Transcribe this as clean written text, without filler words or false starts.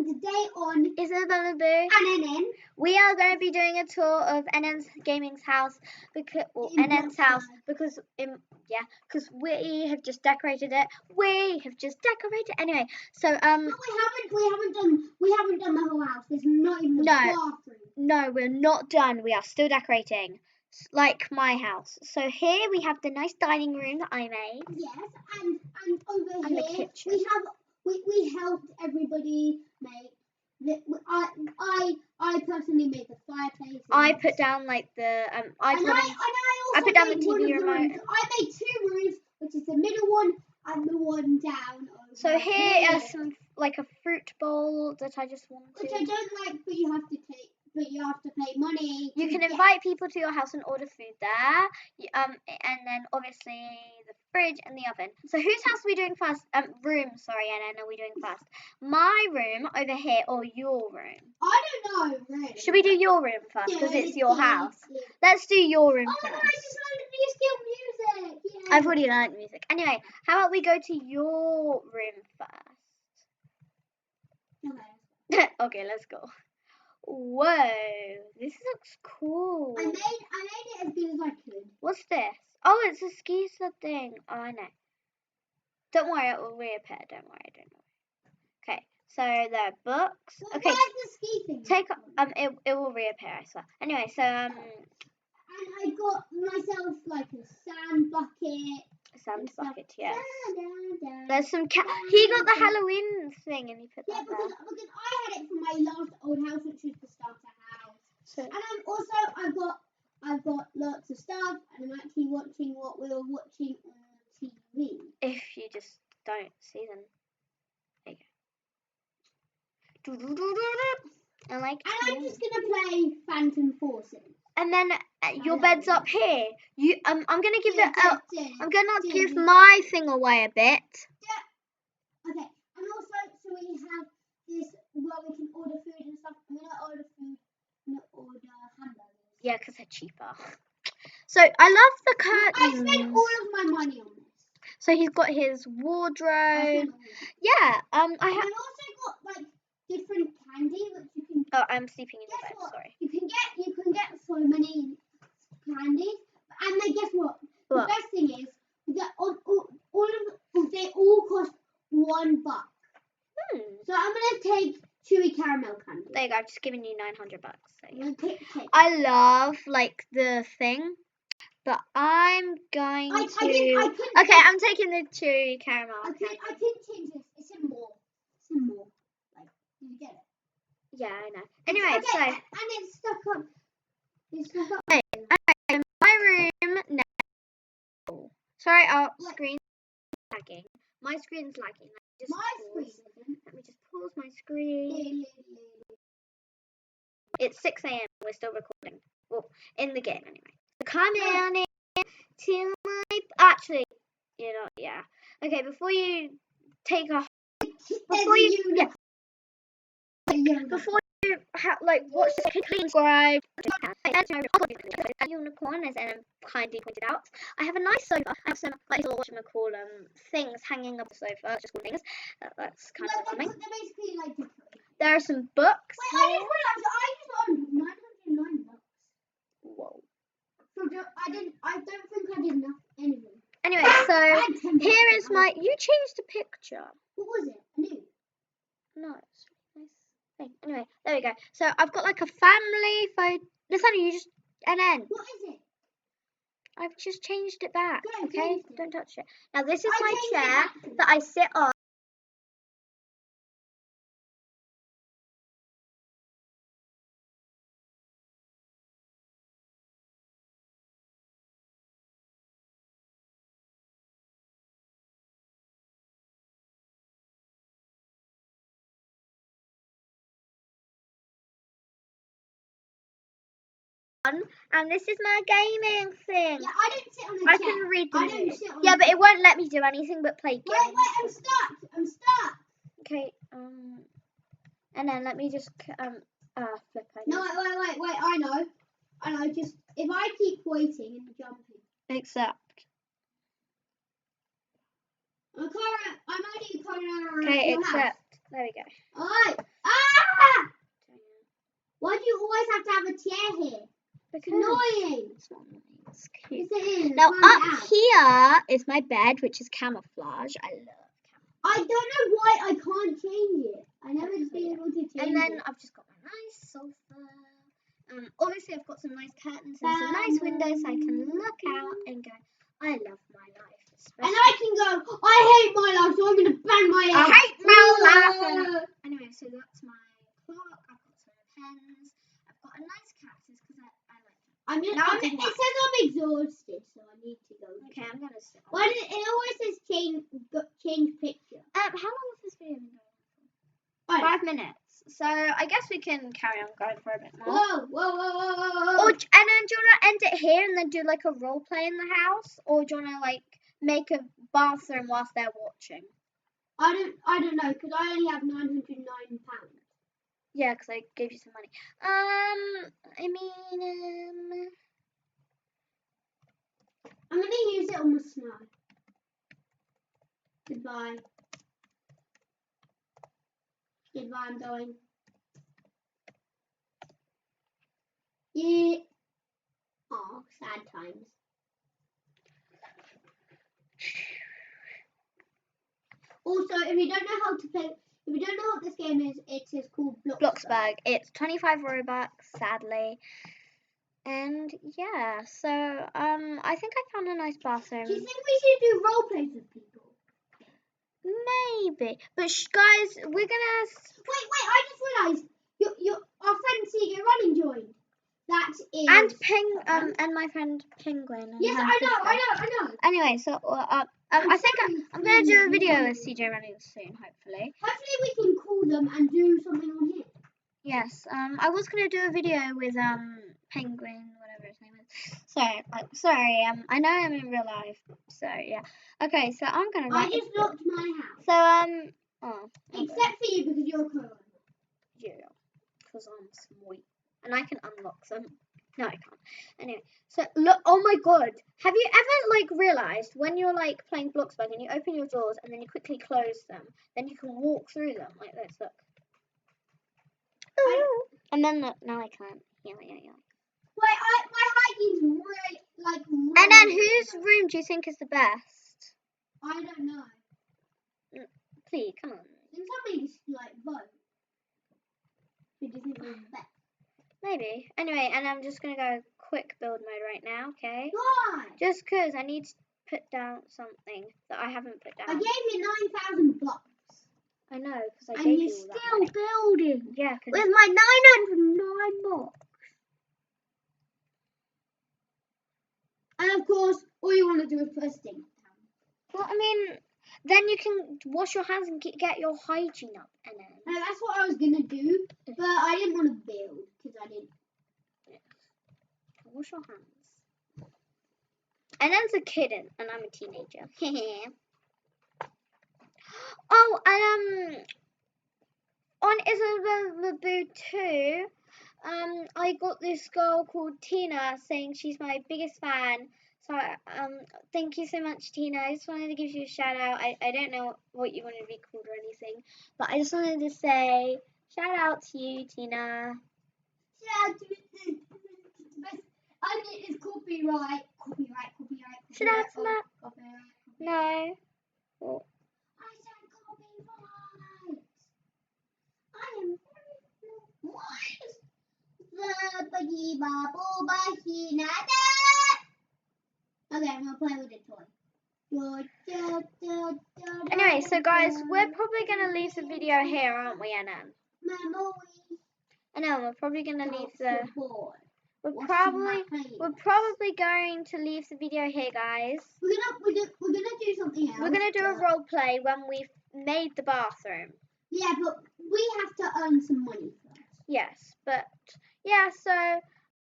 and today on Isabella Boo and NN, we are going to be doing a tour of NN's Gaming's house because NN's house because we have just decorated it. We have just decorated anyway. So but we haven't done the whole house. There's not even a bathroom. No, we're not done. We are still decorating, like my house. So here we have the nice dining room that I made. Yes, and over and here the kitchen. we helped everybody make. I personally made the fireplace. I put down like the I put down the TV remote. I made 2 rooms, which is the middle one and the one down. So here are some like a fruit bowl that I just wanted. Which I don't like, but you have to pay money. You can invite people to your house and order food there. And then obviously the fridge and the oven. So whose house are we doing first? Room, sorry, and are we doing first? My room over here or your room? I don't know, really. Should we do your room first because it's your house? Yeah. Let's do your room first. I just learned music. Yeah. I've already learned music. Anyway, how about we go to your room first? Okay. Okay, let's go. Whoa, this looks cool. I made it as good as I could. What's this? Oh, it's a ski sled thing. Oh, I know. Don't worry, it will reappear. Don't worry. Okay, so there are books. Well, okay. Where's the ski thing? It will reappear, I swear. Anyway, so And I got myself like a sand bucket. Sand bucket, yes. Da. There's some he got the Halloween thing and he put that there. Because I had it from my last old house, which was the starter house. So, and I've got lots of stuff, and I'm actually watching what we were watching on TV. If you just don't see them, there you go. And I'm just gonna play Phantom Forces. And then your bed's up here. I'm gonna give I'm gonna give my thing away a bit. Yeah. Okay. And also, so we have this where we can order food and stuff. I'm gonna order food. I'm gonna order hamburgers. Yeah, because they're cheaper. So I love the curtains. I spent all of my money on this. So he's got his wardrobe. Yeah. I've also got like different candy which you can. Oh, I'm sleeping in the bed. What? Sorry. You can get so many candies, and then guess what? The best thing is that they all cost $1. So I'm gonna take chewy caramel candy. There you go. I've just given you $900. So I love like the thing, but I'm going to. Okay, I'm taking the chewy caramel. I can change this. It's in more. Like, did you get it? Yeah, I know. Anyway, so. And it's stuck up. Okay, my room now. Sorry, our screen's lagging. My screen's lagging. Let me just pause my screen. It's 6 a.m. We're still recording. Well, in the game anyway. Come on in to my. Actually, you know, yeah. Okay, before you take off. Before you watch the clean subscribe unicorn as Ellen kindly pointed out. I have a nice sofa. I have some like little things hanging up the sofa, just called things. That's kind of alarming. They're basically like there are some books. Wait, I just realised I just earned $909. Whoa. I don't think I did anything. Anyway, so here is my. You changed the picture. What was it? I knew. No, it's nice thing. Anyway, there we go. So I've got like a family photo. Listen, you just and then. What is it? I've just changed it back. Okay, don't touch it. Now this is my chair that I sit on. And this is my gaming thing. Yeah, I don't sit on the chair. I can read the news. Yeah, but it won't let me do anything but play games. Wait, I'm stuck. Okay, and then let me just flip over. No, wait, I know, just, if I keep waiting and jumping. Accept. I'm only Okay, accept. There we go. Alright. Why do you always have to have a chair here? It's annoying. It's not nice. Cute. Yes, it is. Now up here is my bed, which is camouflage. I love camouflage. I don't know why I can't change it. I never been able to change it. And then I've just got my nice sofa. Obviously I've got some nice curtains and some nice windows so I can look out and go, I love my life. And I can go, I hate my life, so I'm going to bang my head. I hate my life. Anyway, so that's my clock. I've got some pens. I've got a nice cactus because I like it. It says I'm exhausted, so I need to go. Okay, I'm going to sit. Why did it always says change picture? How long has this video been Oh. going? 5 minutes. So I guess we can carry on going for a bit more. Whoa. And then do you want to end it here and then do like a role play in the house, or do you want to like make a bathroom whilst they're watching? I don't know because I only have £909. Yeah, because I gave you some money. I'm gonna use it on the snow. Goodbye. Goodbye, I'm going. Yeah. Oh, sad times. Also, if you don't know how to play, if you don't know what this game is, it is called Bloxburg. It's 25 Robux, sadly. And yeah, so I think I found a nice bathroom. Do you think we should do role plays with people? Maybe, but guys, we're gonna. Wait! I just realised our friend CJ Running joined. That is. And my friend Penguin. And yes, I know. Anyway, so I think I'm gonna do a video with CJ Running soon, hopefully. Hopefully we can call them and do something on here. Yes. I was gonna do a video with Penguin, whatever his name is. Sorry. I know I'm in real life. So yeah. Okay. So I'm gonna. I just locked my house. So Except for you because you're Corona. Yeah. Because I'm sweet and I can unlock them. No, I can't. Anyway, so look. Oh my God! Have you ever like realized when you're like playing Bloxburg and you open your doors and then you quickly close them, then you can walk through them like this? Look. And then look. Now I can't. Yeah. Wait, my height is really And then whose room do you think is the best? I don't know. Please, come on. Can somebody just vote? Who do you think is the best? Maybe. Anyway, and I'm just gonna go quick build mode right now, okay? Why? Just cause I need to put down something that I haven't put down. I gave you 9,000 blocks. I know, because I gave you all that. And you're still building. Yeah, with my 909 blocks. And of course, all you want to do is put a stink down. Well, I mean, then you can wash your hands and get your hygiene up. And then. No, that's what I was going to do, but I didn't want to build because I didn't. Yeah. Wash your hands. And then's a kitten, and I'm a teenager. Oh, and on Isabella Boo 2, I got this girl called Tina saying she's my biggest fan. So thank you so much, Tina. I just wanted to give you a shout out. I don't know what you want to be called or anything, but I just wanted to say shout out to you, Tina. Shout out to you. I think it's copyright. Shout out to Matt. No. Well, I said copyright. I am very wise. Okay, I'm gonna play with the toy. Anyway, so guys, we're probably gonna leave the video here, aren't we, Anna? I know we're probably gonna leave the. We're probably going to leave the video here, guys. We're gonna do something else. We're gonna do a role play when we've made the bathroom. Yeah, but we have to earn some money first. Yes, but yeah, so